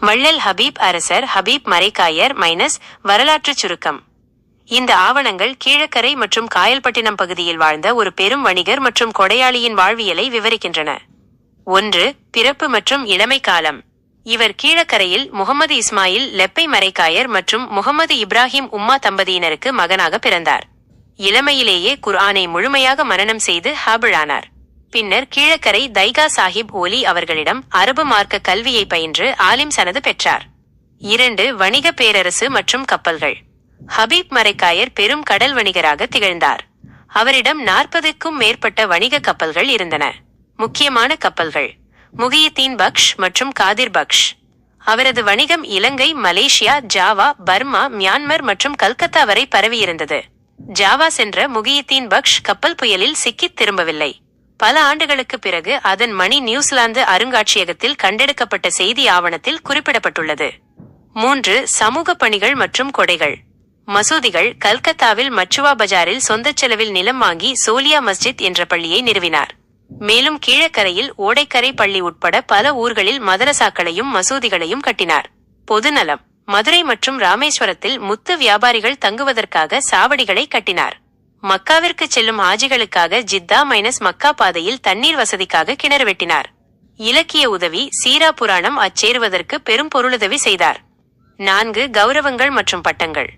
வள்ளல் ஹபீப் அரசர் ஹபீப் மரைக்காயர் வரலாற்றுச் சுருக்கம். இந்த ஆவணங்கள் கீழக்கரை மற்றும் காயல்பட்டினம் பகுதியில் வாழ்ந்த ஒரு பெரும் வணிகர் மற்றும் கொடையாளியின் வாழ்வியலை விவரிக்கின்றன. 1. பிறப்பு மற்றும் இளமை காலம். இவர் கீழக்கரையில் முகமது இஸ்மாயில் லெப்பை மரைக்காயர் மற்றும் முகமது இப்ராஹிம் உம்மா தம்பதியினருக்கு மகனாக பிறந்தார். இளமையிலேயே குர்ஆனை முழுமையாக மனனம் செய்து ஹாபிழானார். பின்னர் கீழக்கரை தைகா சாஹிப் ஓலி அவர்களிடம் அரபு மார்க்க கல்வியை பயின்று ஆலிம் சனது பெற்றார். 2. வணிக பேரரசு மற்றும் கப்பல்கள். ஹபீப் மரைக்காயர் பெரும் கடல் வணிகராக திகழ்ந்தார். அவரிடம் 40க்கும் மேற்பட்ட வணிக கப்பல்கள் இருந்தன. முக்கியமான கப்பல்கள் முகியுத்தீன் பக்ஷ் மற்றும் காதிர் பக்ஷ். அவரது வணிகம் இலங்கை, மலேசியா, ஜாவா, பர்மா, மியான்மர் மற்றும் கல்கத்தா வரை பரவியிருந்தது. ஜாவா சென்ற முகியுத்தீன் பக்ஷ் கப்பல் புயலில் சிக்கித் திரும்பவில்லை. பல ஆண்டுகளுக்கு பிறகு அதன் மணி நியூசிலாந்து அருங்காட்சியகத்தில் கண்டெடுக்கப்பட்ட செய்தி ஆவணத்தில் குறிப்பிடப்பட்டுள்ளது. 3. சமூக பணிகள் மற்றும் கொடைகள். மசூதிகள். கல்கத்தாவில் மச்சுவா பஜாரில் சொந்தச் செலவில் நிலம் வாங்கி சோலியா மஸ்ஜித் என்ற பள்ளியை நிறுவினார். மேலும் கீழக்கரையில் ஓடைக்கரை பள்ளி உட்பட பல ஊர்களில் மதரசாக்களையும் மசூதிகளையும் கட்டினார். பொதுநலம். மதுரை மற்றும் ராமேஸ்வரத்தில் முத்து வியாபாரிகள் தங்குவதற்காக சாவடிகளை கட்டினார். மக்காவிற்கு செல்லும் ஆஜிகளுக்காக ஜித்தா மக்கா பாதையில் தண்ணீர் வசதிக்காக கிணறு வெட்டினார். இலக்கிய உதவி. சீரா புராணம் அச்சேருவதற்கு பெரும் பொருளுதவி செய்தார். 4. கௌரவங்கள் மற்றும் பட்டங்கள்.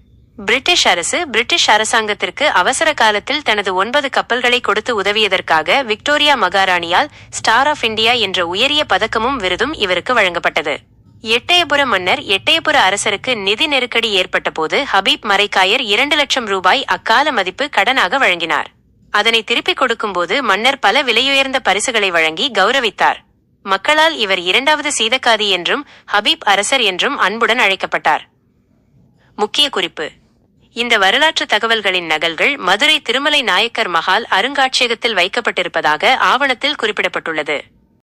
பிரிட்டிஷ் அரசாங்கத்திற்கு அவசர காலத்தில் தனது 9 கப்பல்களை கொடுத்து உதவியதற்காக விக்டோரியா மகாராணியால் ஸ்டார் ஆஃப் இந்தியா என்ற உயரிய பதக்கமும் விருதும் இவருக்கு வழங்கப்பட்டது. எட்டயபுர மன்னர் எட்டயபுர அரசருக்கு நிதி நெருக்கடி ஏற்பட்ட போது ஹபீப் மரைக்காயர் 2 லட்சம் ரூபாய் அக்கால மதிப்பு கடனாக வழங்கினார். அதனை திருப்பிக் கொடுக்கும்போது மன்னர் பல விலையுயர்ந்த பரிசுகளை வழங்கி கௌரவித்தார். மக்களால் இவர் 2வது சீதக்காதி என்றும் ஹபீப் அரசர் என்றும் அன்புடன் அழைக்கப்பட்டார். முக்கிய குறிப்பு. இந்த வரலாற்று தகவல்களின் நகல்கள் மதுரை திருமலை நாயக்கர் மஹால் அருங்காட்சியகத்தில் வைக்கப்பட்டிருப்பதாக ஆவணத்தில் குறிப்பிடப்பட்டுள்ளது.